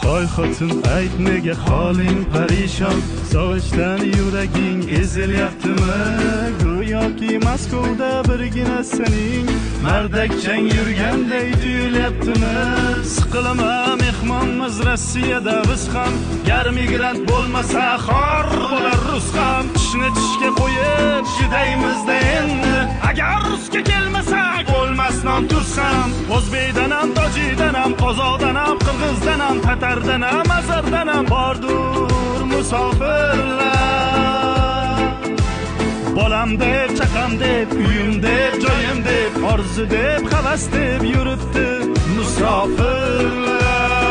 Hoy xotin ayt nega holing parishon, sog'ishdan yuraging ezilyaptimi? Go'yoki Moskvada birgina sening mardakchang yurganday tuyulyaptimi? Siqilma mehmonmiz Rossiyada biz ham, gar migrant bo'lmasa xor bo'lar rus ham. Tishni tishga qo'yib chidaymiz-da endi, agar rusga kelmasak bo'lmas non tuz ham. O'zbekdan ham, tojikdan ham, qozoqdan ham, qirg'izdan ham, tatardan ham, azardan ham bordur musofirlar. Bolam deb, chaqam deb, uyim deb, joyim deb, orzu deb, havas deb yuribdi musofirlar.